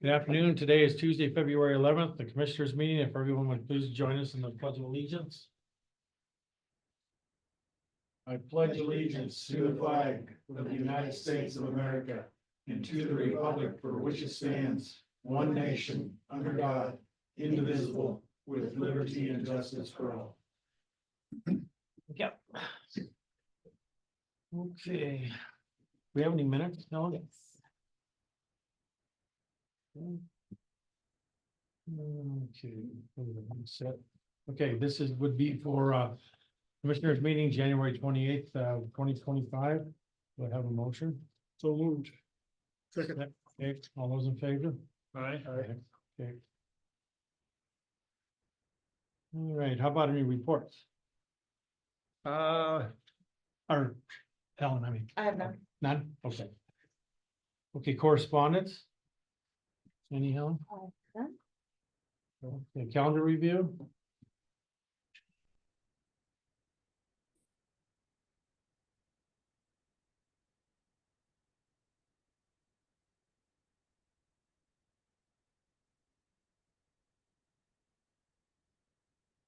Good afternoon. Today is Tuesday, February 11th, the Commissioners meeting. If everyone would please join us in the Pledge of Allegiance. I pledge allegiance to the flag of the United States of America and to the republic for which it stands, one nation, under God, indivisible, with liberty and justice for all. Yep. Okay. We have any minutes, Helen? Yes. Okay. Okay, this would be for Commissioners meeting January 28th, 2025. Do I have a motion? So moved. Second. Okay, all those in favor? Aye. Okay. All right, how about any reports? Or Helen, I mean. I have none. None? Okay. Okay, correspondence? Any, Helen? None. Okay, calendar review?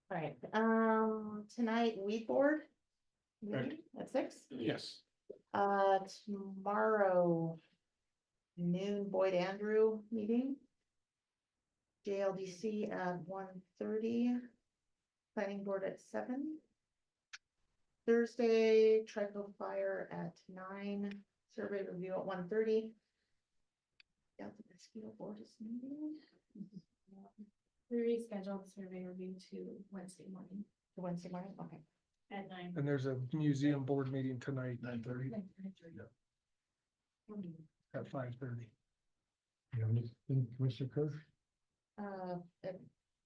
All right, tonight weed board. Meeting at 6. Yes. Tomorrow. Noon Boyd Andrew meeting. JLDC at 1:30. Planning board at 7. Thursday, Trico Fire at 9. Survey review at 1:30. Yeah, the mosquito board is meeting. We rescheduled the survey review to Wednesday morning Wednesday morning, okay. at 9. And there's a museum board meeting tonight 9:30. at 5:30. You have anything, Commissioner Kirsch?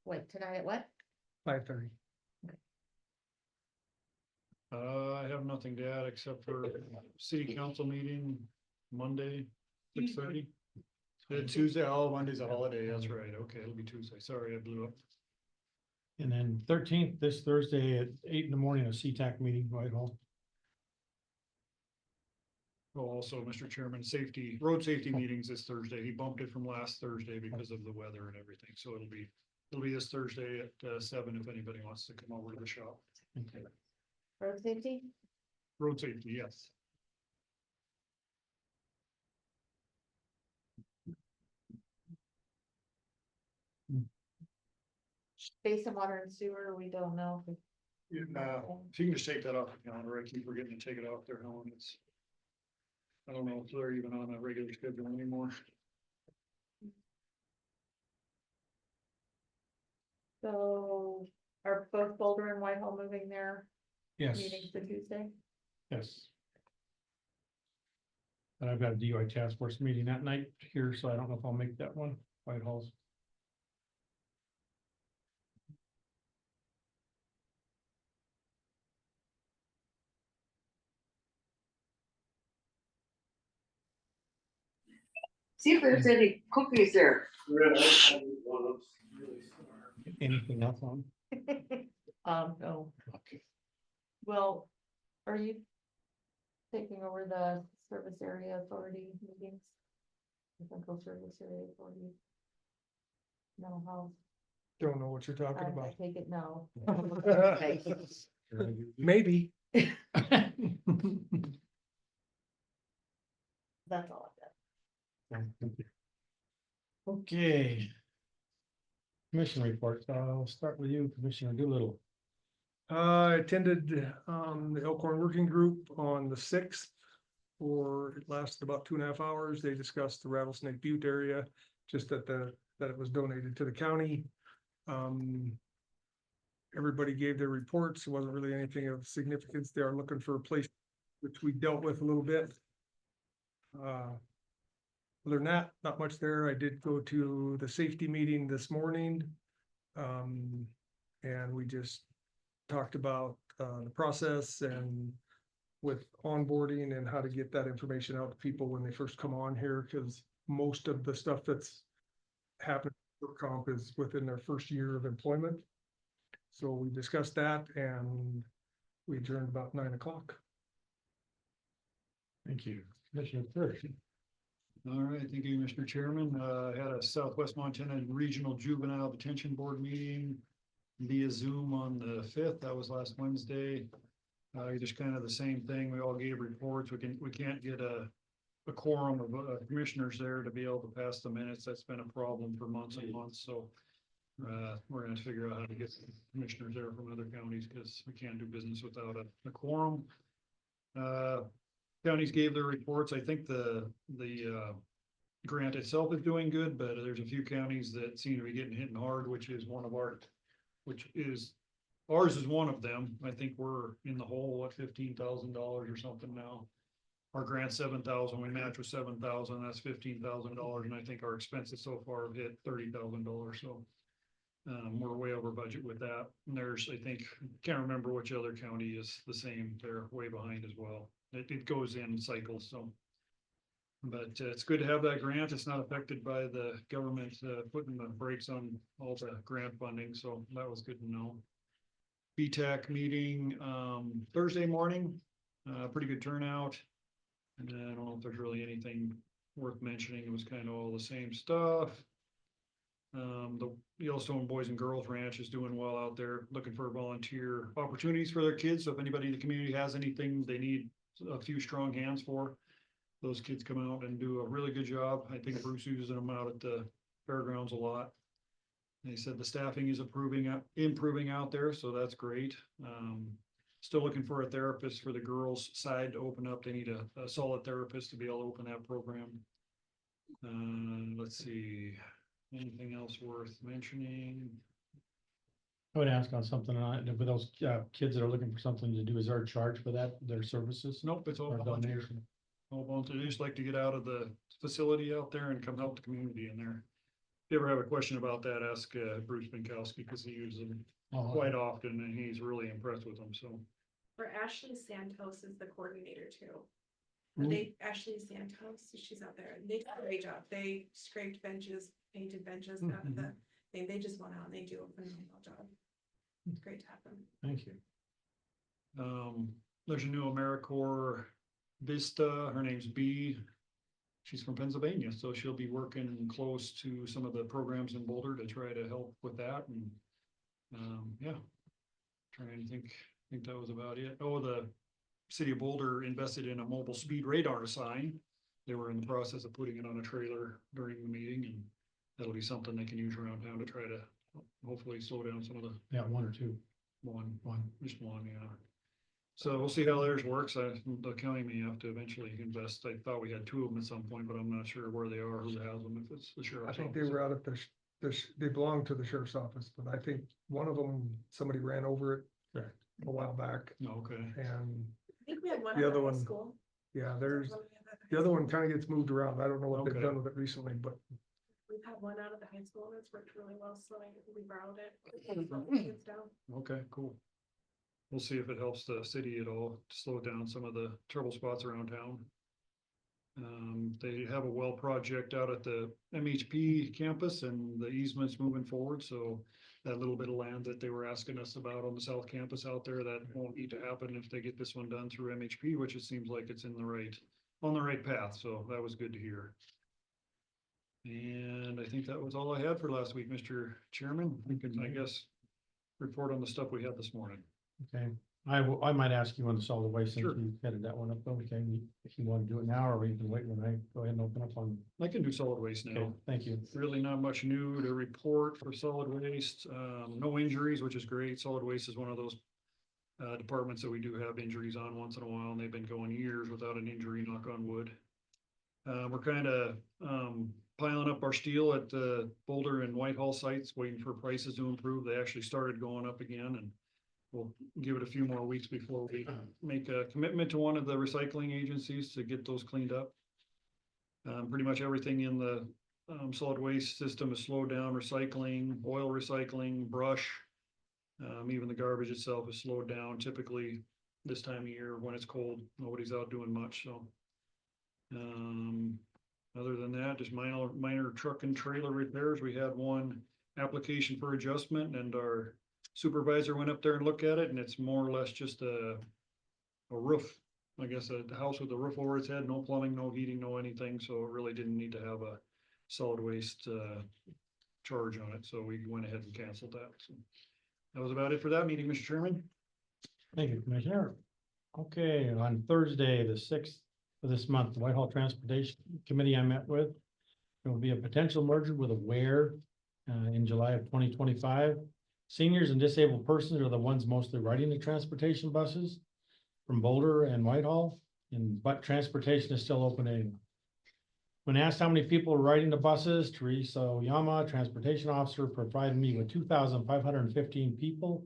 Wait, tonight at what? 5:30. I have nothing to add except for city council meeting Monday, 6:30. Tuesday, oh, Monday's a holiday, that's right, okay, it'll be Tuesday, sorry, I blew up. And then 13th, this Thursday at 8 in the morning, a CTAC meeting, Whitehall. Oh, also, Mr. Chairman, road safety meetings this Thursday, he bumped it from last Thursday because of the weather and everything, so it'll be this Thursday at 7 if anybody wants to come over to the shop. Okay. Road safety? Road safety, yes. Basin water and sewer, we don't know. if If you can just take that off the calendar, I keep forgetting to take it off there, Helen, I don't know if they're even on a regular schedule anymore. So are both Boulder and Whitehall moving their Yes, meetings to Tuesday? yes. And I've got a DUI task force meeting that night here, so I don't know if I'll make that one, Whitehall's. See if there's any cookies there. Anything else on? No. Okay. Well, are you taking over the service area authority meetings? The Central Service Area Authority? No, how? Don't know what you're talking I about. take it no. Maybe. That's all I've got. Okay. Commission reports. I'll start with you, Commissioner Doolittle. I attended the Elkhorn Working Group on the 6th. It lasted about 2.5 hours. They discussed the Rattlesnake Butte area, just that it was donated to the county. Everybody gave their reports. It wasn't really anything of significance. They are looking for a place which we dealt with a little bit. Other than that, not much there. I did go to the safety meeting this morning. And we just talked about the process and with onboarding and how to get that information out to people when they first come on here, because most of the stuff that's happened for comp is within their first year of employment. So we discussed that and we adjourned about 9 o'clock. Thank you. Commissioner First. All right, thank you, Mr. Chairman. I had a Southwest Montana Regional Juvenile Detention Board meeting via Zoom on the fifth. That was last Wednesday. Just kind of the same thing. We all gave reports. We can't get a quorum of commissioners there to be able to pass the minutes. That's been a problem for months and months, so we're gonna figure out how to get commissioners there from other counties, because we can't do business without a quorum. Counties gave their reports. I think the grant itself is doing good, but there's a few counties that seem to be getting hit hard, which is ours is one of them. I think we're in the hole at $15,000 or something now. Our grant 7,000, we match with 7,000, that's $15,000, and I think our expenses so far have hit $30,000, so. We're way over budget with that. And there's, I think, can't remember which other county is the same. They're way behind as well. It goes in cycles, so. But it's good to have that grant. It's not affected by the government putting the brakes on all the grant funding, so that was good to know. BTAC meeting Thursday morning, pretty good turnout. And I don't know if there's really anything worth mentioning. It was kind of all the same stuff. The Yellowstone Boys and Girls Ranch is doing well out there, looking for volunteer opportunities for their kids. So if anybody in the community has anything they need a few strong hands for, those kids come out and do a really good job. I think Bruce uses them out at the fairgrounds a lot. They said the staffing is improving out there, so that's great. Still looking for a therapist for the girls' side to open up. They need a solid therapist to be able to open that program. Let's see. Anything else worth mentioning? I would ask on something with those kids that are looking for something to do. Is there a charge for that, their services? Nope, it's all Or volunteer. donation? All volunteer. They just like to get out of the facility out there and come help the community in there. If you ever have a question about that, ask Bruce Binkowski, because he uses them Oh, quite often and he's really impressed with them, so. For Ashley Santos is the coordinator too. Mhm. Ashley Santos, she's out there, and they do a great job. They scraped benches, painted benches out of the thing. They just went out and they do a phenomenal job. It's great to have them. Thank you. There's a new AmeriCorps Vista. Her name's B. She's from Pennsylvania, so she'll be working close to some of the programs in Boulder to try to help with that. And yeah, trying to think that was about it. Oh, the city of Boulder invested in a mobile speed radar sign. They were in the process of putting it on a trailer during the meeting, and that'll be something they can use around town to try to hopefully slow down some of the Yeah, one or two. one, One. just one, yeah. So we'll see how theirs works. The county may have to eventually invest. I thought we had two of them at some point, but I'm not sure where they are, who has them, if it's the I sheriff's think they office. were out at they belong to the sheriff's office, but I think one of them, somebody ran over it Correct. a while back, Okay, and I think we had one The at other the high one- school. yeah, One there's, we had at the high other school. one kind of gets moved around. I don't know what they've Okay. done with it recently, but We've had one out of the high school and it's worked really well, so we borrowed it. It's down. okay, cool. We'll see if it helps the city at all to slow down some of the trouble spots around town. They have a well project out at the MHP campus and the easement's moving forward, so that little bit of land that they were asking us about on the south campus out there, that won't need to happen if they get this one done through MHP, which it seems like it's on the right path, so that was good to hear. And I think that was all I had for last week, Mr. Chairman. We can, I guess, report on the stuff we had this morning. Okay, I might ask you on the solid waste since Sure. you headed that one up. Okay, if you want to do it now, or we can wait when I go ahead and open up on. I can do solid waste Okay, now. thank you. Really not much new to report for solid waste. No injuries, which is great. Solid waste is one of those departments that we do have injuries on once in a while, and they've been going years without an injury, knock on wood. We're kind of piling up our steel at the Boulder and Whitehall sites, waiting for prices to improve. They actually started going up again, and we'll give it a few more weeks before we make a commitment to one of the recycling agencies to get those cleaned up. Pretty much everything in the solid waste system is slowed down. Recycling, oil recycling, brush, even the garbage itself is slowed down. Typically this time of year when it's cold, nobody's out doing much, so. Other than that, just minor truck and trailer repairs. We had one application for adjustment, and our supervisor went up there and looked at it, and it's more or less just a roof I guess a house with a roof over its head, no plumbing, no heating, no anything, so it really didn't need to have a solid waste, charge on it, so we went ahead and canceled that, so. That was about it for that meeting, Mr. Chairman. Thank you, Commissioner. Okay, on Thursday, the sixth of this month, the Whitehall Transportation Committee I met with. There will be a potential merger with Aware in July of 2025. Seniors and disabled persons are the ones mostly riding the transportation buses from Boulder and Whitehall, but transportation is still open anyway. When asked how many people are riding the buses, Teresa Oyama, transportation officer, provided me with 2,515 people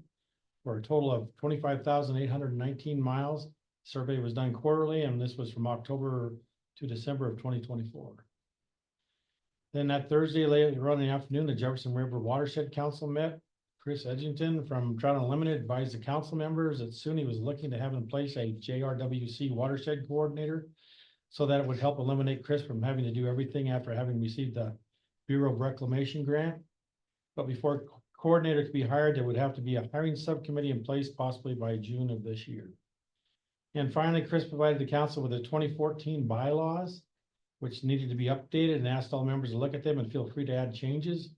for a total of 25,819 miles. Survey was done quarterly, and this was from October to December of 2024. Then that Thursday, later on in the afternoon, the Jefferson River Watershed Council met. Chris Edgington from Trout Unlimited advised the council members that soon he was looking to have in place a JRWC watershed coordinator, so that it would help eliminate Chris from having to do everything after having received the Bureau of Reclamation grant. But before coordinator could be hired, there would have to be a hiring subcommittee in place possibly by June of this year. And finally, Chris provided the council with the 2014 bylaws, which needed to be updated, and asked all members to look at them and feel free to add changes.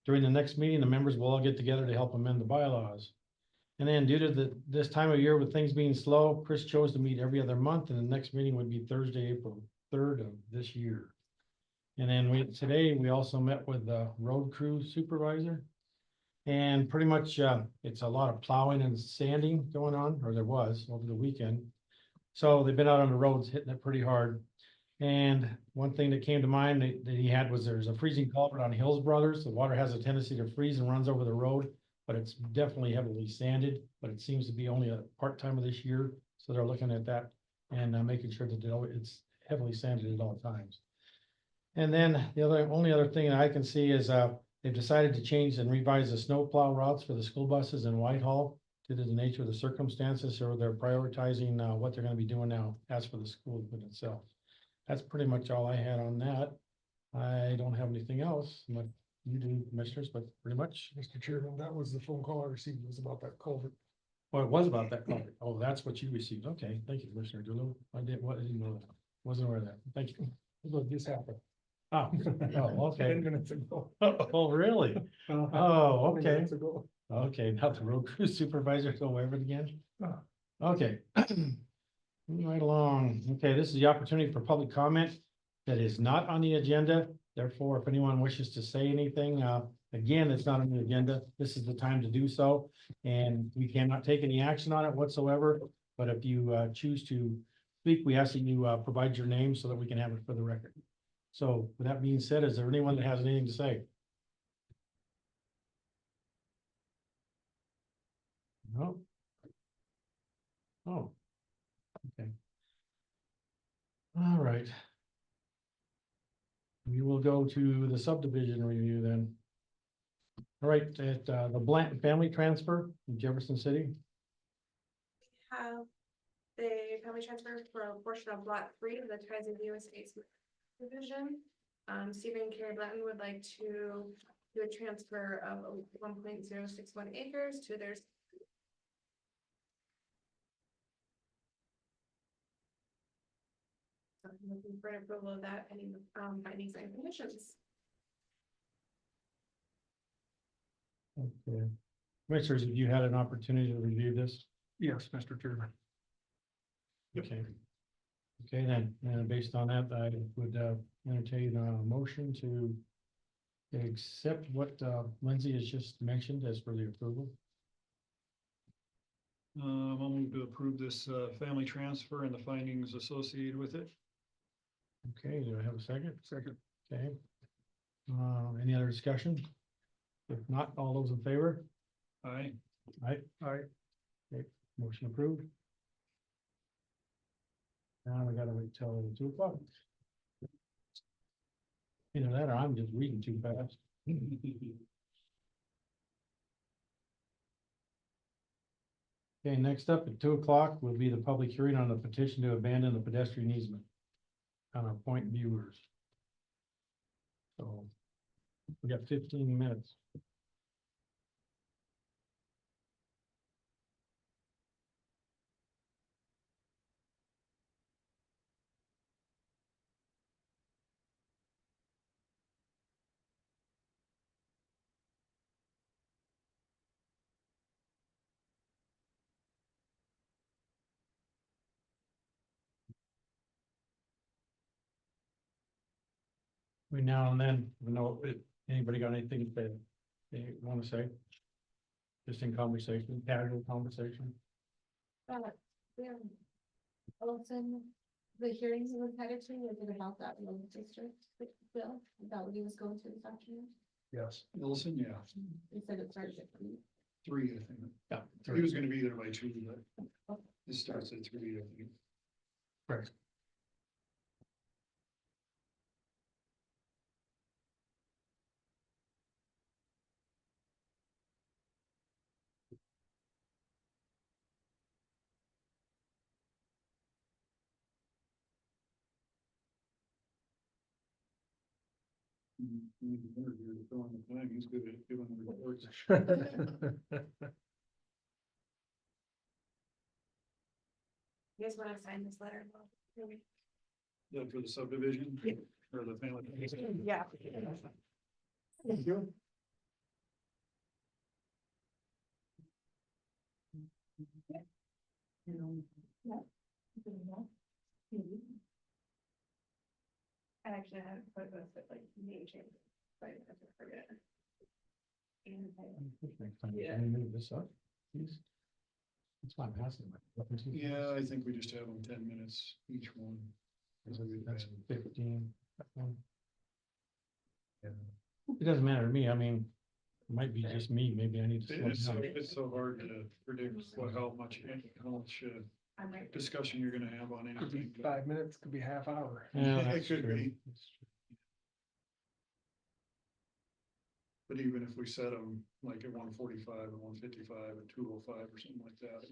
During the next meeting, the members will all get together to help amend the bylaws. And then due to this time of year with things being slow, Chris chose to meet every other month, and the next meeting would be Thursday, April 3rd of this year. And then today we also met with the road crew supervisor. And pretty much it's a lot of plowing and sanding going on, or there was over the weekend. So they've been out on the roads hitting it pretty hard. And one thing that came to mind that he had was there's a freezing culvert on Hills Brothers. The water has a tendency to freeze and runs over the road, but it's definitely heavily sanded, but it seems to be only a part-time of this year. So they're looking at that and making sure that it's heavily sanded at all times. And then the only other thing that I can see is they've decided to change and revise the snowplow routes for the school buses in Whitehall due to the nature of the circumstances, or they're prioritizing what they're going to be doing now as for the school itself. That's pretty much all I had on that. I don't have anything else, but you do, commissioners, but pretty much. Mr. Chairman, that was the phone call I received, was about that culvert. Well, it was about that culvert. Oh, that's what you received. Okay, thank you, Commissioner Doolittle. I didn't know that. Wasn't aware of that. Thank you. Look, this happened. Oh, okay. 10 minutes ago. Oh, really? Oh, 20 okay. minutes ago. Okay, now the road crew supervisor go over it again. Oh. Okay. Moving right along. Okay, this is the opportunity for public comment that is not on the agenda. Therefore, if anyone wishes to say anything, again, it's not on the agenda. This is the time to do so. And we cannot take any action on it whatsoever. But if you choose to speak, we ask that you provide your name so that we can have it for the record. So with that being said, is there anyone that has anything to say? No? Oh. Okay. All right. We will go to the subdivision review then. All right, at the Blanton family transfer in Jefferson City. Have the family transfer for a portion of lot 3 of the Ties of U.S. States division. Stephen and Carrie Blanton would like to do a transfer of 1.061 acres to their. So I'm looking for approval of that, any findings and conditions. Okay. Commissioners, have you had an opportunity to review this? Yes, Mr. Chairman. Okay. Okay, then, based on that, I would entertain a motion to accept what Lindsay has just mentioned as for the approval. I'll move to approve this, family transfer and the findings associated with it. Okay, do I have a second? Second. Okay. Any other discussion? If not, all those in favor? Aye. Aye. Aye. Okay, motion approved. Now we gotta wait till 2 o'clock. Either that or I'm just reading too fast. Okay, next up at 2 o'clock will be the public hearing on the petition to abandon the pedestrian easement on our point viewers. So we got 15 minutes. every now and then, we know if anybody got anything that they wanna say? Just in conversation, casual conversation. Yeah. Olson, the hearings he was headed to, was it about that road district bill? Is that what he was going through this afternoon? Yes. Wilson, yeah, He said it started at 3. 3, I think. Yeah. He was gonna be there by 2, but it starts at 3, I think. Right. He's good at giving the reports. You guys wanna sign this letter? Yeah, for the subdivision Yeah. or the family. Yeah. Thank you. I actually had put this at like name change, but I have to forget. And Yeah. Move this up, please. That's why I'm asking. Yeah, I think we just have them 10 minutes each one. That's 15. That one. It doesn't matter to me, I mean, it might be just me, maybe I need to. slow down. It's so hard to predict how much I might. discussion you're gonna have on Could be anything. 5 minutes, could be half hour. Yeah, It that's could true. be. That's true. But even if we set them like at 145 and 155 and 205 or something like that.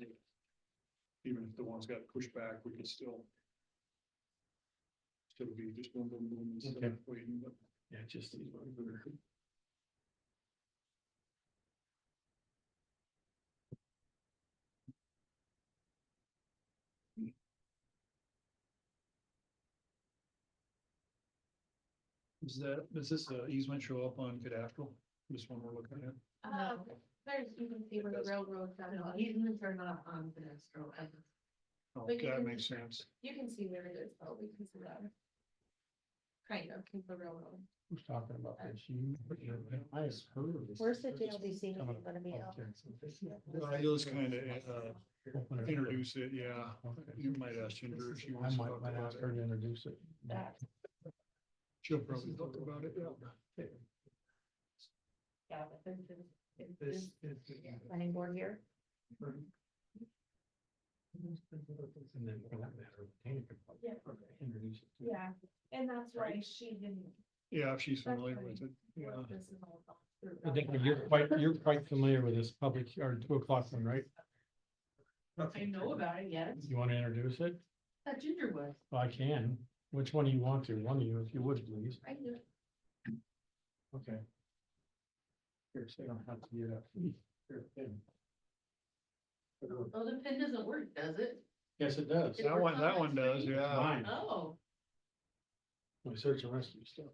Even if the ones got pushed back, we could still. Still be just boom, boom, boom instead Okay. of waiting, but. Yeah, just these ones. Does this easement show up on cadastral? This one we're looking at? There's, you can see where the railroad. Easements are not on the Astro. Oh, But you that can- makes sense. You can see where it is though, because of that. Kind of, keep the railroad. Who's talking about this? You? I have heard of this. Where's the JLDC meeting gonna be held? You'll just kind of introduce it, yeah. You might ask Ginger if she I wants to might, talk might about ask it. her to introduce it. That, She'll probably talk about it, yeah. yeah, but this planning board here. And then for that matter, Tanya could probably introduce it. too. Yeah, and that's why she didn't. Yeah, if she's familiar with it, yeah. This is all about through. I think you're quite familiar with this public, or 2 o'clock one, right? I know about it, yes. You want to introduce it? Ginger was. Well, I can. Which one do you want to? One of you, if you would, please. I do. Okay. Here, so you don't have to do that. Here, pen. Oh, the pen doesn't work, does it? Yes, it does. That one does, yeah. Mine, Oh. my search and rescue stuff.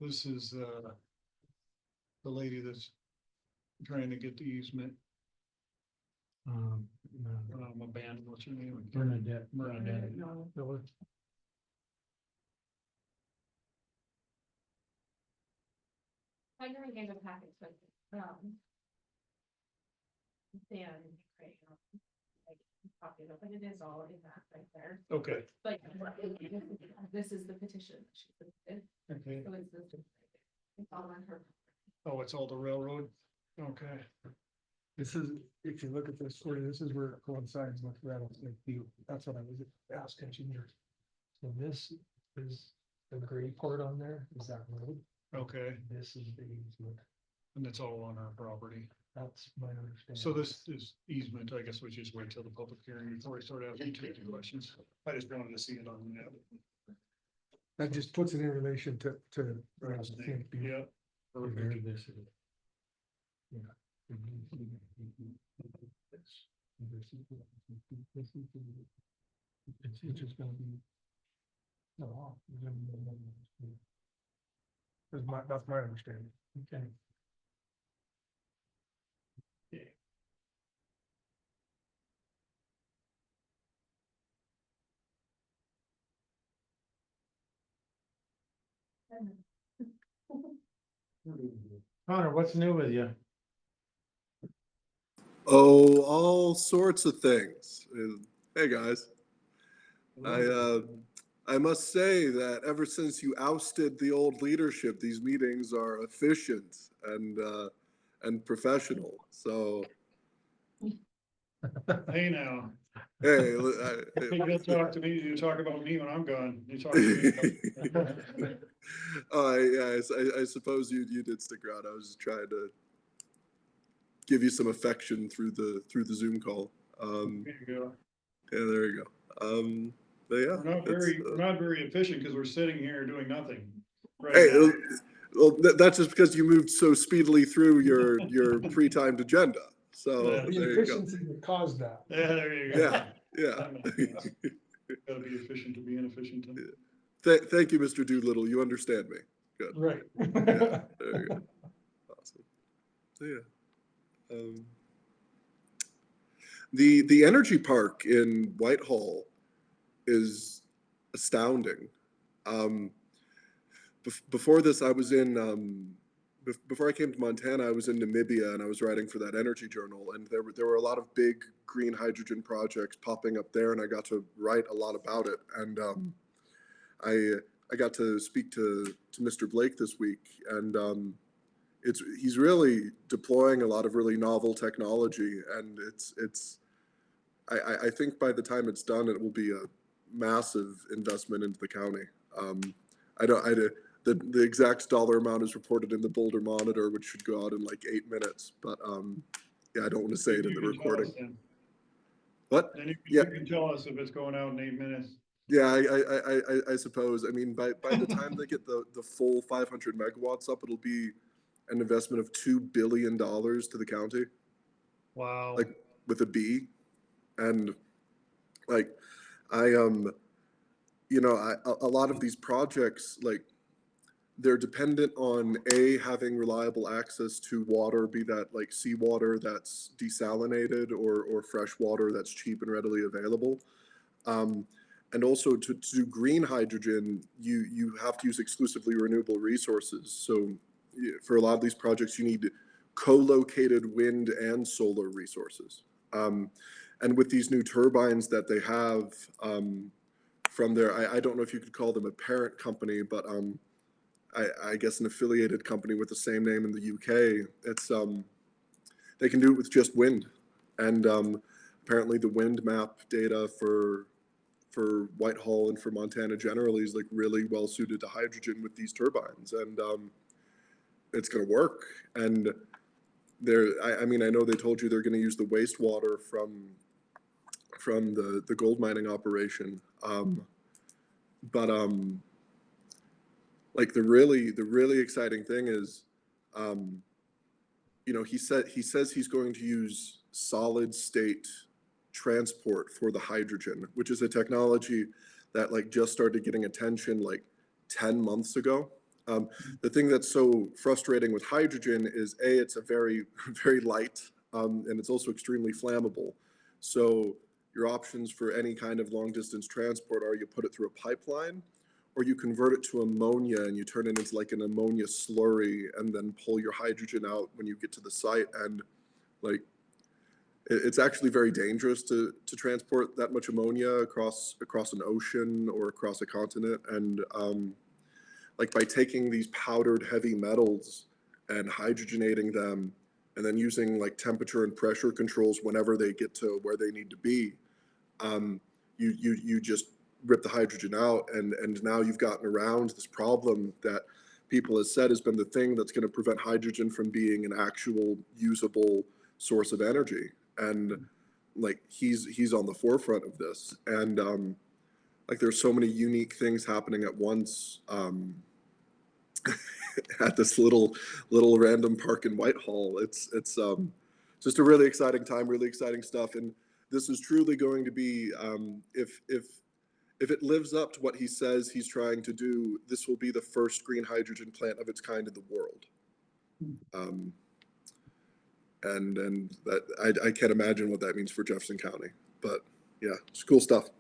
This is the lady that's trying to get the easement, No, abandoned, what's her name? Bernadette. Bernadette. No. Miller. I never gave a package, but, Dan, right, like, copy it up, but it is all in that right there. Okay, Like, this is the petition. She submitted, Okay. so it's this. It's all on her. oh, it's all the railroad, okay. This is, if you look at this, this is where it coincides with Rattlesnake View. That's what I was asking Ginger. So this is the gray part on there, is that road? Okay, This is the easement. and it's all on our property. That's my understanding. So this is easement, I guess we just wait till the public hearing before we start asking too many questions. I just wanted to see it on the map. That just puts it in relation to Rattlesnake View. Yeah. Here Perfect. this is. Yeah. It's just gonna be. No. That's my understanding. Okay. Connor, what's new with you? Oh, all sorts of things. Hey guys, I must say that ever since you ousted the old leadership, these meetings are efficient and professional. So Hey now, hey, I think you'll talk to me, you talk about me when I'm gone, you talk to me. I suppose you did stick around. I was just trying to give you some affection through the Zoom call. There you go. Yeah, there you go. But yeah, We're not very efficient because we're sitting here doing nothing. Right hey, now. well, that's just because you moved so speedily through your pre-timed agenda. So Yeah. The there you go. efficiency that caused that. Yeah, there you go. Yeah, yeah. That makes sense. Gotta be efficient to be inefficient. Thank you, Mr. Doolittle. You understand me. Good. Right. Yeah, there you go. Awesome. So, yeah. The energy park in Whitehall is astounding. Um, before this, I was in before I came to Montana, I was in Namibia and I was writing for that energy journal, and there were a lot of big green hydrogen projects popping up there, and I got to write a lot about it. And I I got to speak to Mr. Blake this week, and he's really deploying a lot of really novel technology, and I think by the time it's done, it will be a massive investment into the county. I don't, I, the exact dollar amount is reported in the Boulder Monitor, which should go out in like 8 minutes, but yeah, I don't want to say it in the recording. What? Then Yeah, you can tell us if it's going out in 8 minutes. yeah, I suppose. I mean, by the time they get the full 500 megawatts up, it'll be an investment of $2 billion to the county, Wow. like with a B. And like, a lot of these projects, like, they're dependent on having reliable access to water, be that like seawater that's desalinated or fresh water that's cheap and readily available. And also to do green hydrogen, you have to use exclusively renewable resources. So for a lot of these projects, you need co-located wind and solar resources. And with these new turbines that they have from there, I don't know if you could call them a parent company, but I guess an affiliated company with the same name in the UK. It's they can do it with just wind, and apparently the wind map data for Whitehall and for Montana generally is like really well suited to hydrogen with these turbines, and it's going to work. And I mean, I know they told you they're going to use the wastewater from the gold mining operation, but like the really exciting thing is, he says he's going to use solid state transport for the hydrogen, which is a technology that like just started getting attention like 10 months ago. The thing that's so frustrating with hydrogen is it's a very very light, and it's also extremely flammable. So your options for any kind of long distance transport are you put it through a pipeline, or you convert it to ammonia and you turn it into like an ammonia slurry and then pull your hydrogen out when you get to the site. And like it's actually very dangerous to transport that much ammonia across an ocean or across a continent. And like by taking these powdered heavy metals and hydrogenating them and then using like temperature and pressure controls whenever they get to where they need to be, you just rip the hydrogen out, and now you've gotten around this problem that people have said has been the thing that's going to prevent hydrogen from being an actual usable source of energy. And like he's on the forefront of this, and like there's so many unique things happening at once at this little random park in Whitehall. It's just a really exciting time, really exciting stuff, and this is truly going to be, if it lives up to what he says he's trying to do, this will be the first green hydrogen plant of its kind in the world. And that I can't imagine what that means for Jefferson County, but yeah, it's cool stuff.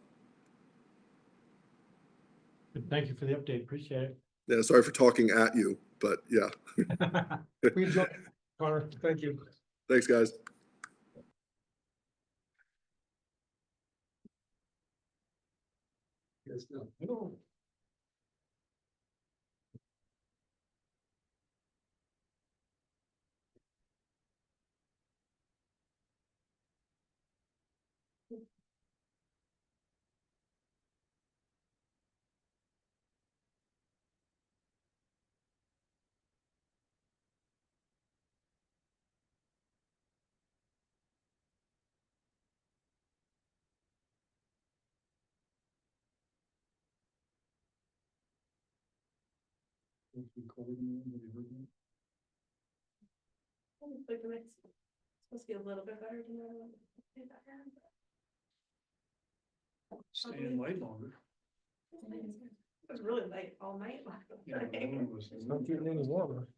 Thank you for the update. Appreciate it. Yeah, sorry for talking at you, but yeah, We enjoy, Connor, thank you. thanks, guys. Yes, no. Like the next, supposed to be a little bit better than that. Staying light longer. It was really late all night last Yeah, night. the wind was- It's not getting any warmer.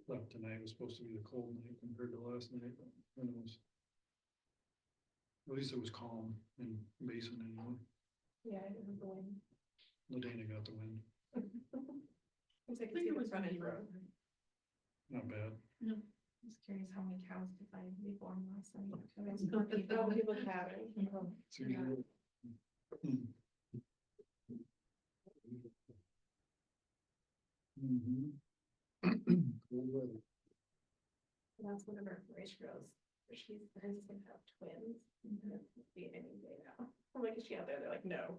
Like tonight was supposed to be the cold night compared to last night, when it was. At least it was calm in Basin anyway. Yeah, it was the wind. Ladena got the wind, It's like it was running road. not bad. I'm just curious how many cows did I be born last night? Oh, people cabin. So you- Mhm. Cold weather. That's one of our race girls. She's gonna have twins. And it's gonna be any day now. I'm like, is she out there? They're like, no.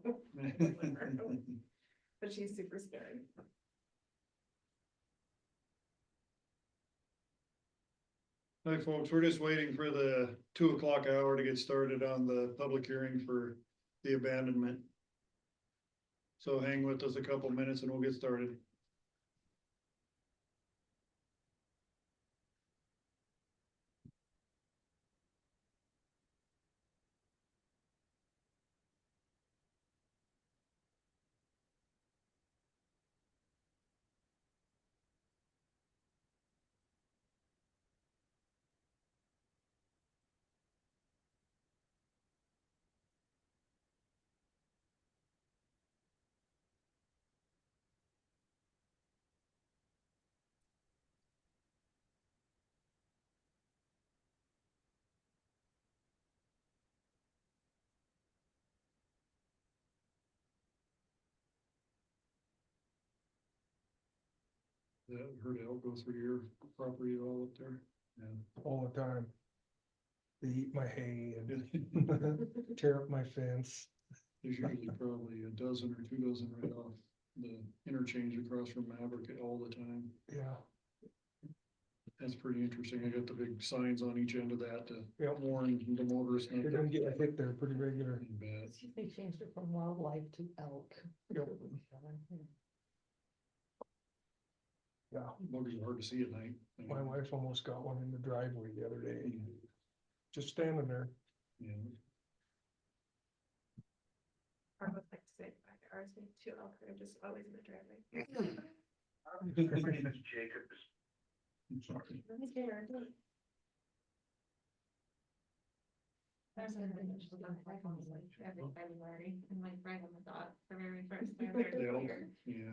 But she's super scary. Hi, folks, we're just waiting for the 2 o'clock hour to get started on the public hearing for the abandonment. So hang with us a couple minutes and we'll get started. Yeah, heard elk go through your property all up there. Yeah. All the time. They eat my hay and tear up my fence. There's usually probably a dozen or 2 dozen right off the interchange across from Maverick all the time. Yeah, That's pretty interesting. I got the big signs on each end of that to Yep. warn the motorists. not they're to- gonna get hit there pretty regular. You bet. They changed it from wildlife to elk. Yep. Yeah, Bugs are hard to see at night. my wife almost got one in the driveway the other day, just standing there. Yeah. I would like to say back to ours, we have 2 elk that are just always in the driveway. I'm sorry. I'm scared. There's an initial every February, and like right on the dot, the very first day they're The elk, here. yeah.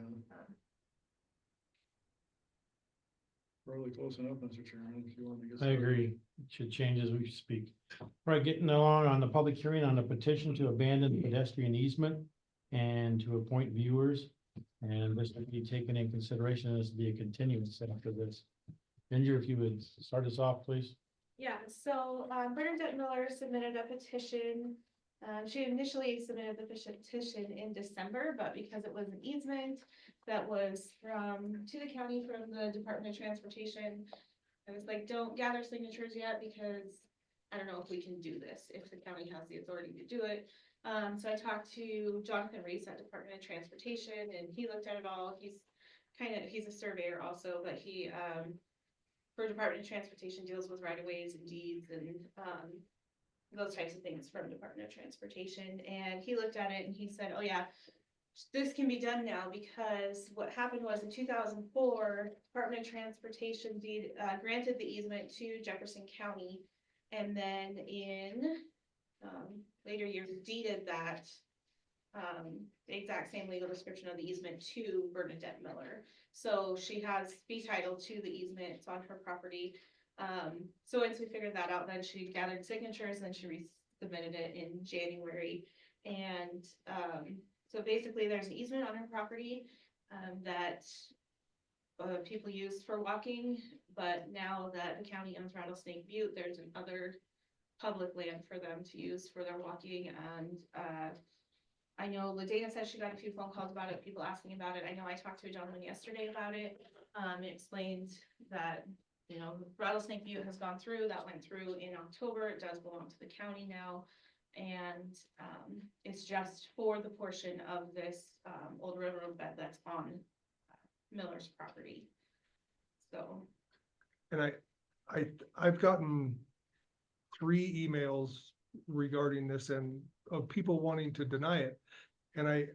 Probably close enough, Mr. Chairman, if you want to get. I started. agree. It should change as we speak. Right, getting along on the public hearing on the petition to abandon pedestrian easement and to appoint viewers. And this would be taken in consideration. This would be a continuance after this. Ginger, if you would start us off, please. Yeah, so Bernadette Miller submitted a petition. She initially submitted the petition in December, but because it was an easement that was to the county from the Department of Transportation. I was like, don't gather signatures yet because I don't know if we can do this, if the county has the authority to do it. So I talked to Jonathan Reese at Department of Transportation and he looked at it all. He's a surveyor also, but he for Department of Transportation deals with right of ways and deeds and those types of things from Department of Transportation. And he looked at it and he said, oh yeah, this can be done now because what happened was in 2004, Department of Transportation granted the easement to Jefferson County. And then in later years deeded that the exact same legal description of the easement to Bernadette Miller. So she has fee title to the easement, it's on her property. So once we figured that out, then she gathered signatures and she resubmitted it in January. And so basically there's an easement on her property that people use for walking, but now that the county owns Rattlesnake Butte, there's another public land for them to use for their walking. And I know LaDana said she got a few phone calls about it, people asking about it. I know I talked to a gentleman yesterday about it. It explained that, you know, Rattlesnake Butte has gone through, that went through in October. It does belong to the county now. And it's just for the portion of this old railroad bed that's on Miller's property. So. And I've gotten 3 emails regarding this and of people wanting to deny it. And I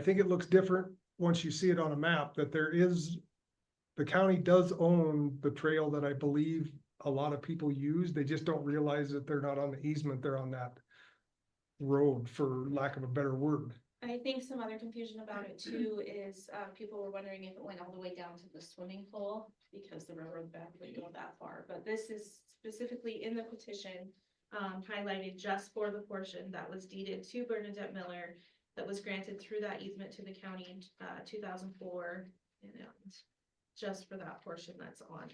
think it looks different once you see it on a map, that the county does own the trail that I believe a lot of people use. They just don't realize that they're not on the easement, they're on that road, for lack of a better word. I think some other confusion about it too is people were wondering if it went all the way down to the swimming hole because the railroad bed would go that far. But this is specifically in the petition highlighted just for the portion that was deeded to Bernadette Miller that was granted through that easement to the county in 2004, and just for that portion that's on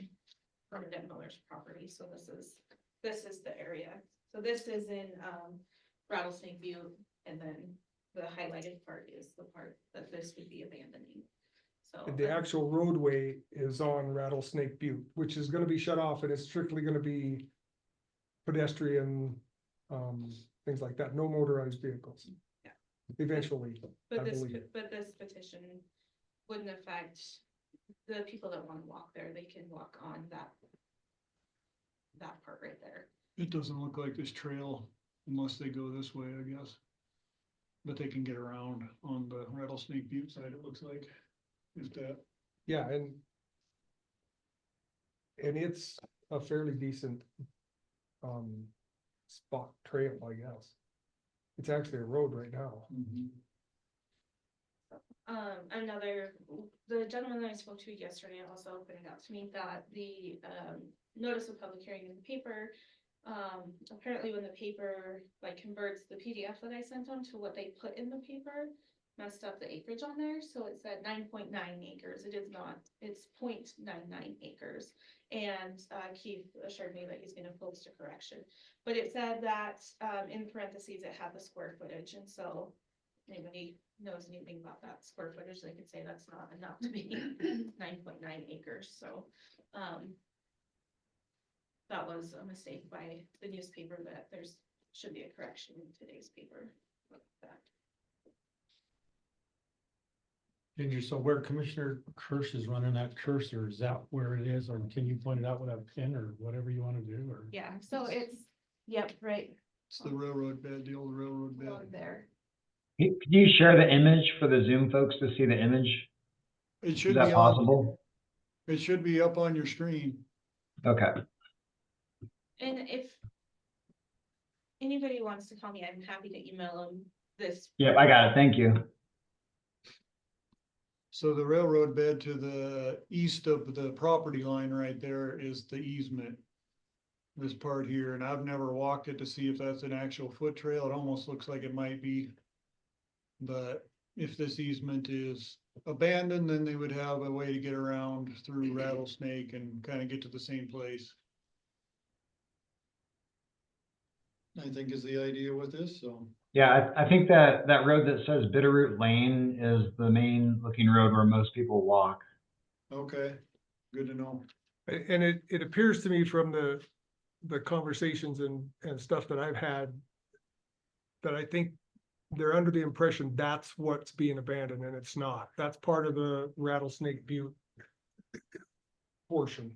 Bernadette Miller's property. So this is the area. So this is in Rattlesnake Butte, and then the highlighted part is the part that this would be abandoning. So The actual roadway is on Rattlesnake Butte, which is gonna be shut off, and it's strictly gonna be pedestrian, things like that, no motorized vehicles. Yeah. Eventually, But I this, believe. but this petition wouldn't affect the people that want to walk there. They can walk on that part right there. It doesn't look like this trail unless they go this way, I guess. But they can get around on the Rattlesnake Butte side, it looks like, if that. Yeah, and it's a fairly decent spot trail, I guess. It's actually a road right now. The gentleman that I spoke to yesterday also pointed out to me that the notice of public hearing in the paper, apparently when the paper like converts the PDF that I sent them to what they put in the paper, messed up the acreage on there. So it said 9.9 acres. It is not, it's 0.99 acres. And Keith assured me that he's gonna post a correction. But it said that in parentheses, it had the square footage. And so anybody knows anything about that square footage, they could say that's not enough to be 9.9 acres. So that was a mistake by the newspaper, that there's should be a correction in today's paper like that. Ginger, so where Commissioner Kirsch is running that cursor, is that where it is, or can you point it out with a pen or whatever you want to do, or? Yeah, so it's, yep, right It's the railroad bed, the old railroad bed. along there. Could you share the image for the Zoom folks to see the image? It Is should that be possible? It should be up on your screen. Okay. And if anybody wants to call me, I'm happy to email them this. Yep, I got it. Thank you. So the railroad bed to the east of the property line right there is the easement. This part here, and I've never walked it to see if that's an actual foot trail. It almost looks like it might be. But if this easement is abandoned, then they would have a way to get around through Rattlesnake and kind of get to the same place. I think is the idea with this, so. Yeah, I think that road that says Bitterroot Lane is the main looking road where most people walk. Okay, good to know. And it appears to me from the conversations and stuff that I've had, that I think they're under the impression that's what's being abandoned, and it's not. That's part of the Rattlesnake Butte portion.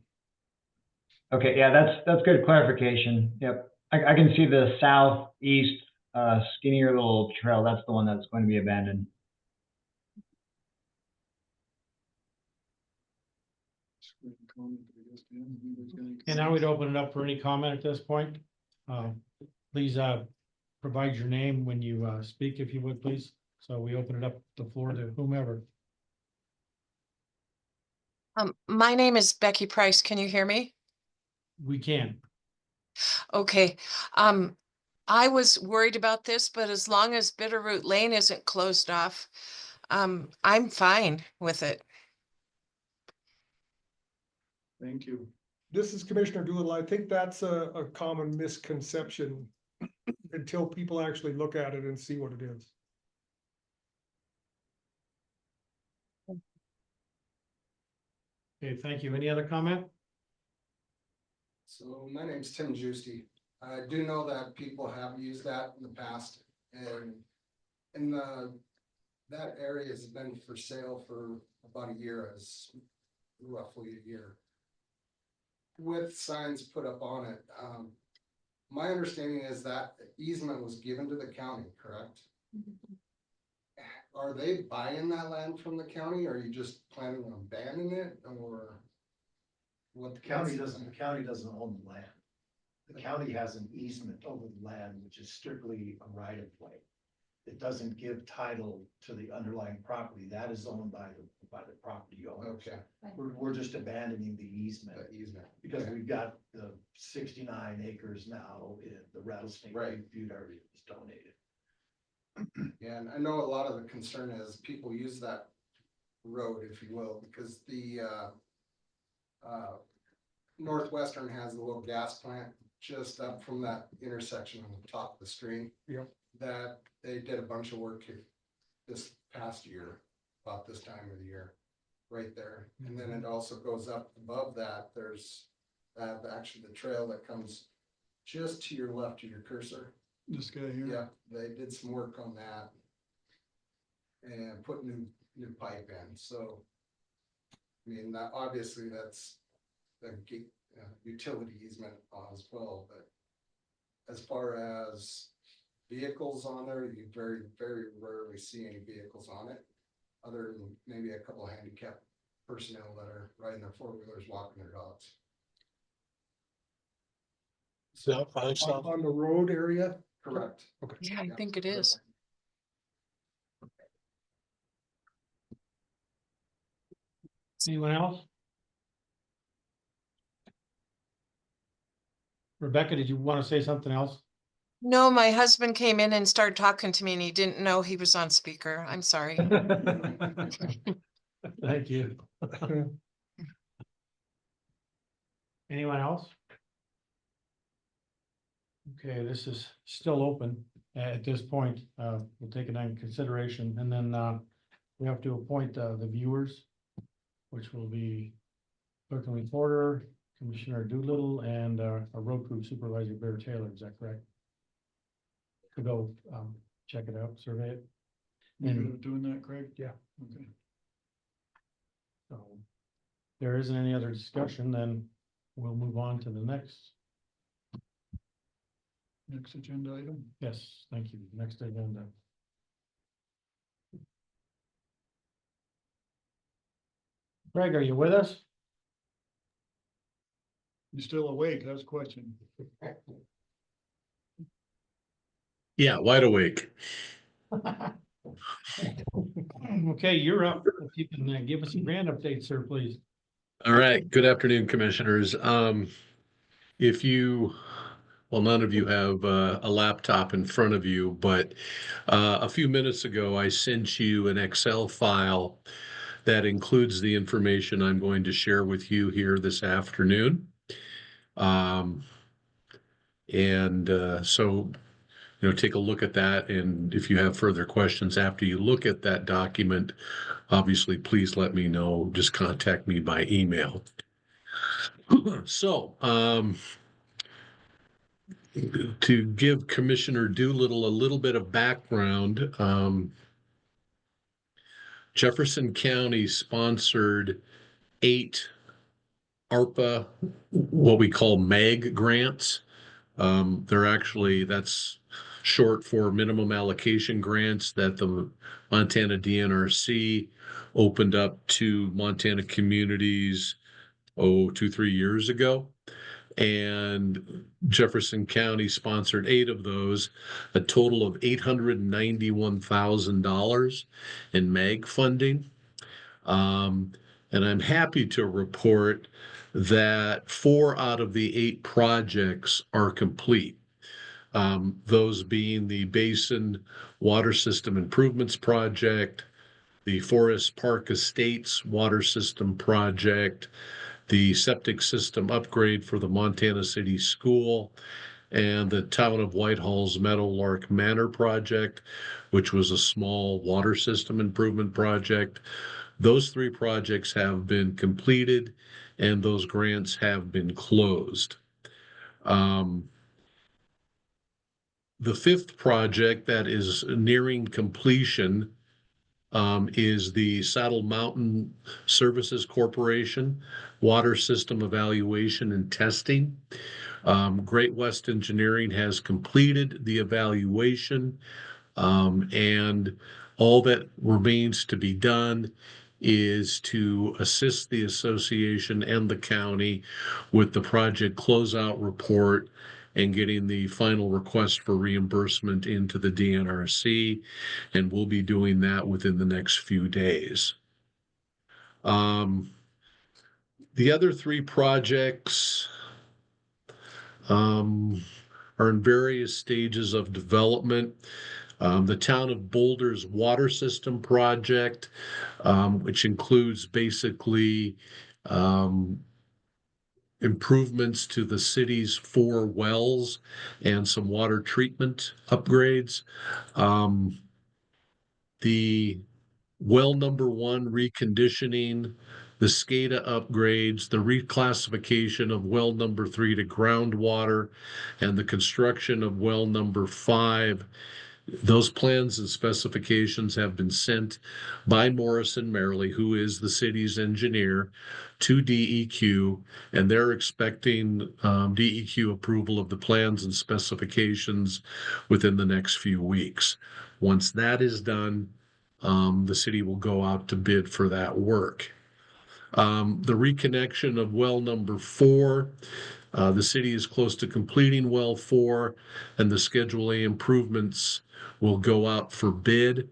Okay, yeah, that's good clarification. Yep. I can see the southeast skinnier little trail. That's the one that's going to be abandoned. And now we'd open it up for any comment at this point. Please, provide your name when you, speak, if you would, please. So we open it up the floor to whomever. My name is Becky Price. Can you hear me? We can. Okay. I was worried about this, but as long as Bitterroot Lane isn't closed off, I'm fine with it. Thank you. This is Commissioner Doolittle. I think that's a common misconception until people actually look at it and see what it is. Okay, thank you. Any other comment? So my name's Tim Juicy. I do know that people have used that in the past and in that area has been for sale for about a year, as roughly a year. With signs put up on it, my understanding is that easement was given to the county, correct? Are they buying that land from the county, or are you just planning on abandoning it, or? What The county doesn't own the land. The county has an easement over the land, which is strictly a right of way. It doesn't give title to the underlying property. That is owned by the property owner. Okay, We're just abandoning the easement the easement. because Okay. we've got the 69 acres now in the Rattlesnake Right. Butte area was donated. Yeah, and I know a lot of the concern is people use that road, if you will, because the Northwestern has a little gas plant just up from that intersection on the top of the stream. Yep. That they did a bunch of work here this past year, about this time of the year, right there. And then it also goes up above that, there's actually the trail that comes just to your left of your cursor. This guy here. Yeah, they did some work on that. And put new pipe in, so. I mean, that, obviously, that's the utility easement as well, but. As far as vehicles on there, you very, very rarely see any vehicles on it. Other than maybe a couple of handicapped personnel that are riding their four-wheelers, walking their dogs. So, fine, On the road area? Correct. Okay. Yeah, I think it is. Anyone else? Rebecca, did you want to say something else? No, my husband came in and started talking to me and he didn't know he was on speaker. I'm sorry. Thank you. Anyone else? Okay, this is still open at this point. We'll take it under consideration, and then we have to appoint the viewers, which will be clerk and reporter, Commissioner Doolittle, and a road crew supervisor, Bear Taylor. Is that correct? To go check it out, survey it. You good at doing that, Craig? Yeah. Okay. So if there isn't any other discussion, then we'll move on to the next. Next agenda item. Yes, thank you. Next agenda. Greg, are you with us? You still awake? That's a question. Yeah, wide awake. Okay, you're up. If you can give us a grant update, sir, please. All right. Good afternoon, commissioners. If you, well, none of you have a laptop in front of you, but a few minutes ago, I sent you an Excel file that includes the information I'm going to share with you here this afternoon. So, take a look at that. And if you have further questions after you look at that document, obviously, please let me know. Just contact me by email. So, to give Commissioner Doolittle a little bit of background, Jefferson County sponsored 8 ARPA, what we call MAG grants. That's short for minimum allocation grants that the Montana DNRC opened up to Montana communities 2, 3 years ago. And Jefferson County sponsored 8 of those, a total of $891,000 in MAG funding. And I'm happy to report that 4 out of the 8 projects are complete. Those being the Basin Water System Improvements Project, the Forest Park Estates Water System Project, the septic system upgrade for the Montana City School, and the Town of Whitehall's Meadowlark Manor project, which was a small water system improvement project. Those 3 projects have been completed and those grants have been closed. The 5th project that is nearing completion is the Saddle Mountain Services Corporation Water System Evaluation and Testing. Great West Engineering has completed the evaluation, and all that remains to be done is to assist the association and the county with the project closeout report and getting the final request for reimbursement into the DNRC, and we'll be doing that within the next few days. The other 3 projects are in various stages of development. The Town of Boulder's water system project, which includes basically improvements to the city's 4 wells and some water treatment upgrades. The well number 1 reconditioning, the SCADA upgrades, the reclassification of well number 3 to groundwater, and the construction of well number 5. Those plans and specifications have been sent by Morrison Merrily, who is the city's engineer, to DEQ, and they're expecting DEQ approval of the plans and specifications within the next few weeks. Once that is done, the city will go out to bid for that work. The reconnection of well number 4, the city is close to completing well 4, and the Schedule A improvements will go out for bid.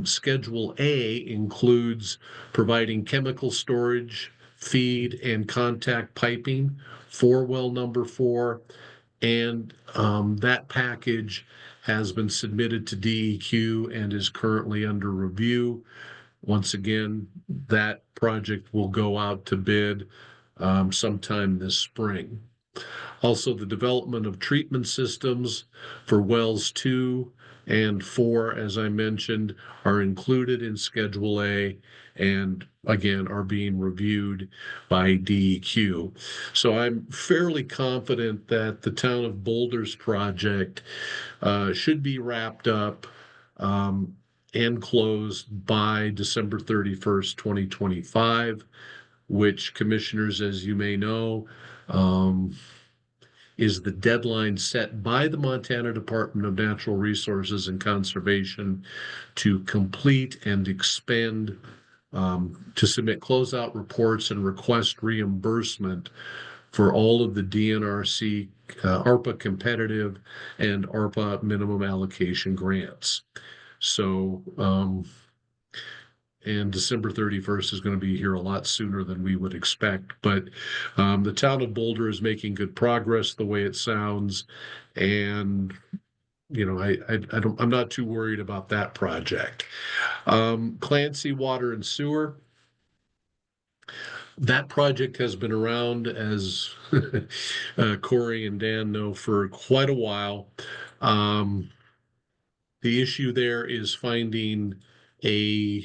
Schedule A includes providing chemical storage, feed, and contact piping for well number 4, and that package has been submitted to DEQ and is currently under review. Once again, that project will go out to bid sometime this spring. Also, the development of treatment systems for wells 2 and 4, as I mentioned, are included in Schedule A and again are being reviewed by DEQ. So I'm fairly confident that the Town of Boulder's project should be wrapped up and closed by December 31st, 2025, which, commissioners, as you may know, is the deadline set by the Montana Department of Natural Resources and Conservation to complete and expend, to submit closeout reports and request reimbursement for all of the DNRC, ARPA competitive and ARPA minimum allocation grants. So, and December 31st is going to be here a lot sooner than we would expect. But the Town of Boulder is making good progress the way it sounds. And, you know, I'm not too worried about that project. Clancy Water and Sewer. That project has been around, as Corey and Dan know, for quite a while. The issue there is finding a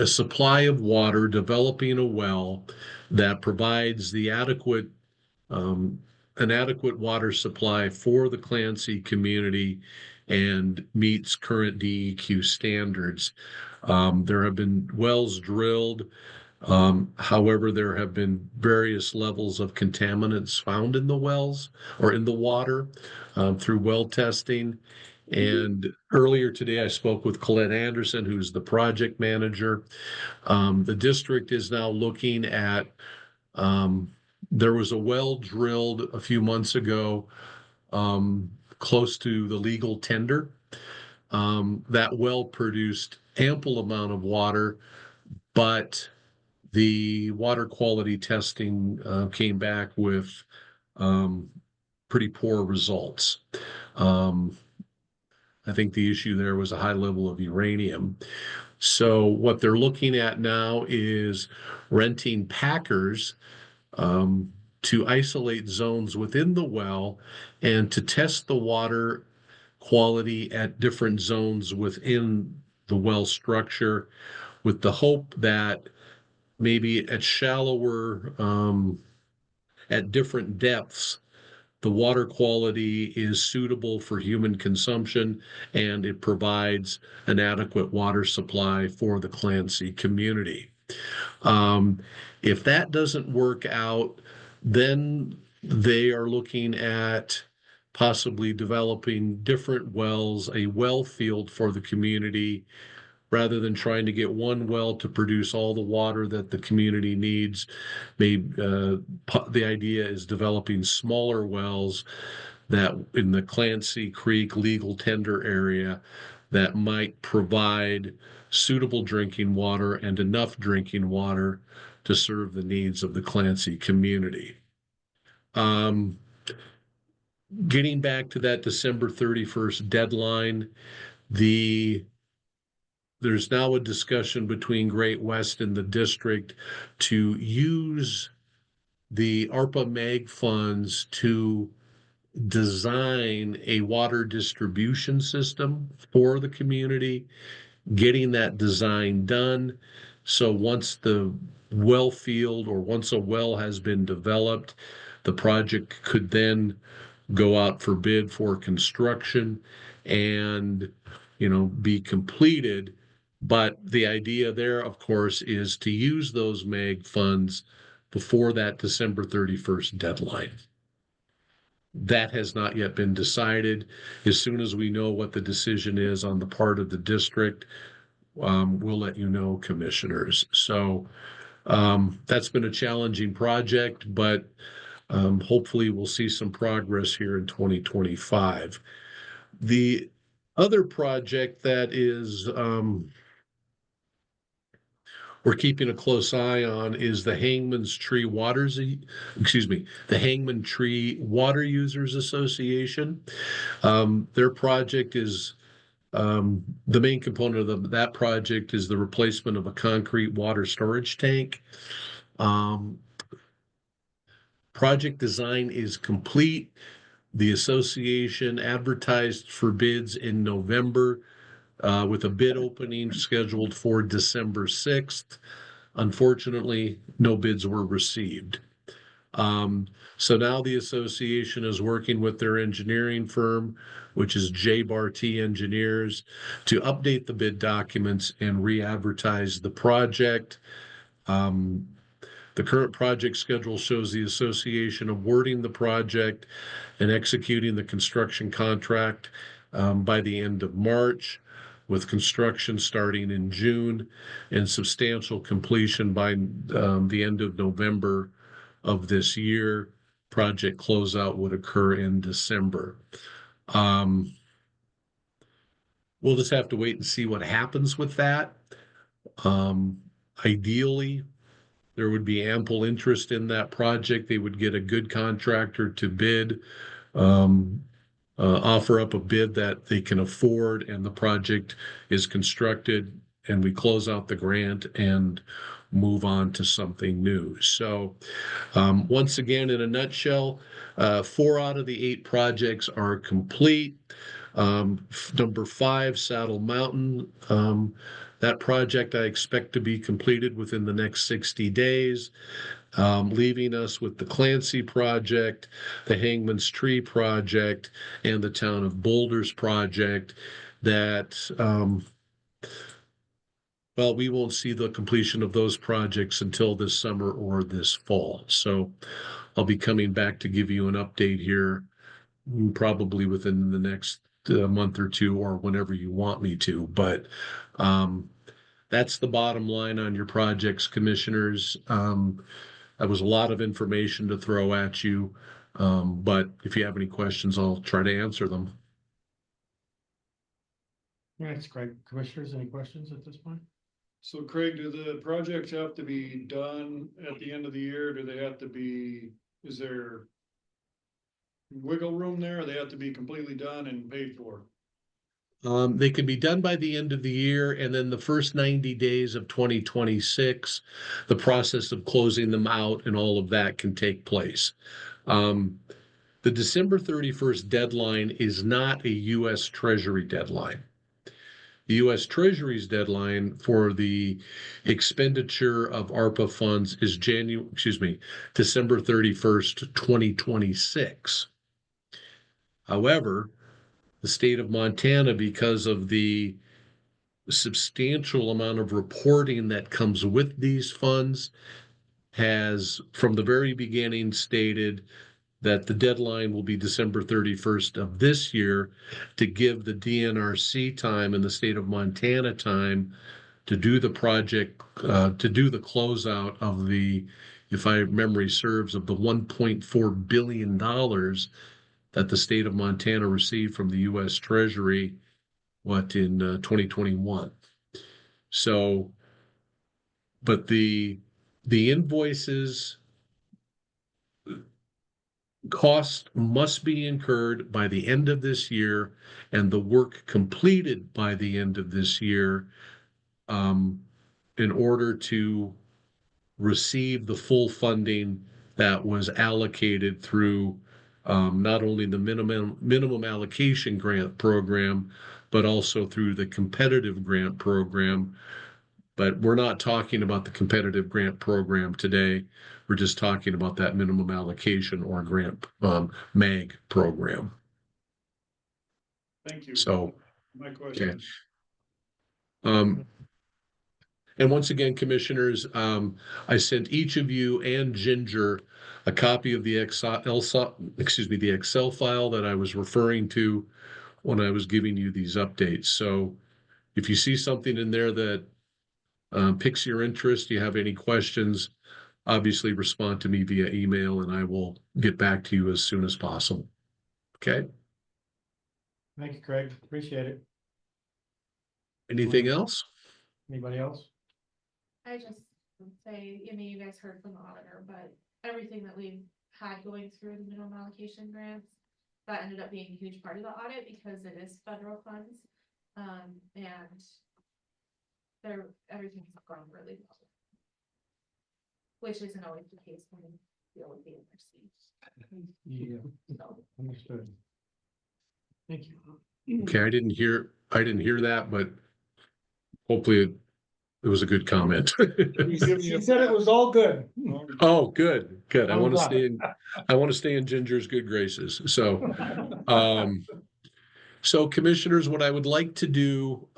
supply of water, developing a well that provides the adequate, an adequate water supply for the Clancy community and meets current DEQ standards. There have been wells drilled. However, there have been various levels of contaminants found in the wells or in the water through well testing. And earlier today, I spoke with Colette Anderson, who's the project manager. The district is now looking at, there was a well drilled a few months ago, close to the legal tender. That well produced ample amount of water, but the water quality testing came back with pretty poor results. I think the issue there was a high level of uranium. So what they're looking at now is renting packers to isolate zones within the well and to test the water quality at different zones within the well structure, with the hope that maybe at shallower, at different depths, the water quality is suitable for human consumption and it provides an adequate water supply for the Clancy community. If that doesn't work out, then they are looking at possibly developing different wells, a well field for the community, rather than trying to get one well to produce all the water that the community needs. Maybe the idea is developing smaller wells that in the Clancy Creek legal tender area that might provide suitable drinking water and enough drinking water to serve the needs of the Clancy community. Getting back to that December 31st deadline, there's now a discussion between Great West and the district to use the ARPA MAG funds to design a water distribution system for the community, getting that design done. So once the well field or once a well has been developed, the project could then go out for bid for construction and, be completed. But the idea there, of course, is to use those MAG funds before that December 31st deadline. That has not yet been decided. As soon as we know what the decision is on the part of the district, we'll let you know, commissioners. So that's been a challenging project, but hopefully we'll see some progress here in 2025. The other project that is we're keeping a close eye on is the Hangman Tree Water Users Association. Their project is the main component of that project is the replacement of a concrete water storage tank. Project design is complete. The association advertised for bids in November, with a bid opening scheduled for December 6th. Unfortunately, no bids were received. So now the association is working with their engineering firm, which is J-Bar-T Engineers, to update the bid documents and re-advertise the project. The current project schedule shows the association awarding the project and executing the construction contract by the end of March, with construction starting in June and substantial completion by the end of November of this year. Project closeout would occur in December. We'll just have to wait and see what happens with that. Ideally, there would be ample interest in that project. They would get a good contractor to bid, offer up a bid that they can afford, and the project is constructed, and we close out the grant and move on to something new. So once again, in a nutshell, 4 out of the 8 projects are complete. Number 5, Saddle Mountain. That project I expect to be completed within the next 60 days, leaving us with the Clancy project, the Hangman's Tree project, and the Town of Boulders project that, well, we won't see the completion of those projects until this summer or this fall. So I'll be coming back to give you an update here probably within the next month or two or whenever you want me to, but that's the bottom line on your projects, commissioners. That was a lot of information to throw at you, but if you have any questions, I'll try to answer them. Thanks, Craig. Commissioners, any questions at this point? So Craig, do the projects have to be done at the end of the year? Do they have to be, is there wiggle room there? Or they have to be completely done and paid for? They can be done by the end of the year, and then the first 90 days of 2026, the process of closing them out and all of that can take place. The December 31st deadline is not a U.S. Treasury deadline. The U.S. Treasury's deadline for the expenditure of ARPA funds is December 31st, 2026. However, the state of Montana, because of the substantial amount of reporting that comes with these funds, has from the very beginning stated that the deadline will be December 31st of this year to give the DNRC time and the state of Montana time to do the project, to do the closeout of the, if my memory serves, of the $1.4 billion that the state of Montana received from the U.S. Treasury, in 2021. So, but the invoices, cost must be incurred by the end of this year and the work completed by the end of this year, in order to receive the full funding that was allocated through not only the minimum allocation grant program, but also through the competitive grant program. But we're not talking about the competitive grant program today. We're just talking about that minimum allocation or grant MAG program. Thank you. So, My question. And once again, commissioners, I sent each of you and Ginger a copy of the Excel file that I was referring to when I was giving you these updates. So if you see something in there that piques your interest, you have any questions, obviously respond to me via email and I will get back to you as soon as possible. Okay? Thank you, Craig. Appreciate it. Anything else? Anybody else? I just would say, I mean, you guys heard from the auditor, but everything that we've had going through the minimum allocation grants, that ended up being a huge part of the audit because it is federal funds. And everything's gone really well. Which isn't always the case when you deal with the NRC. Yeah, So, understood. Thank you. Okay, I didn't hear that, but hopefully it was a good comment. He said it was all good. Oh, good. I I'm want to glad. stay in Ginger's good graces. So, so commissioners, what I would like to do,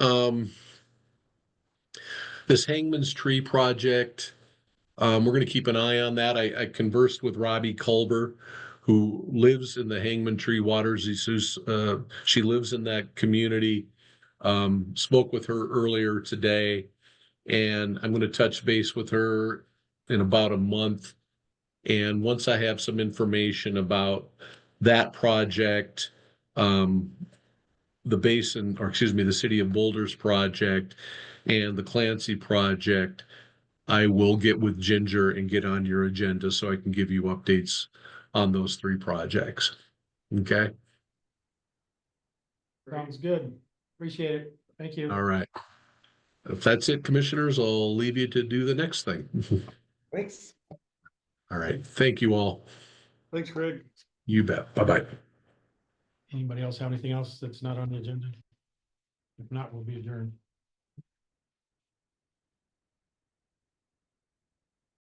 this Hangman's Tree project, we're going to keep an eye on that. I conversed with Robbie Culber, who lives in the Hangman Tree Waters. She lives in that community. Spoke with her earlier today, and I'm going to touch base with her in about a month. And once I have some information about that project, the City of Boulder's project and the Clancy project, I will get with Ginger and get on your agenda so I can give you updates on those three projects. Okay? Sounds good. Appreciate it. Thank you. All right. If that's it, commissioners, I'll leave you to do the next thing. Thanks. All right. Thank you all. Thanks, Craig. You bet. Bye-bye. Anybody else have anything else that's not on the agenda? If not, we'll be adjourned.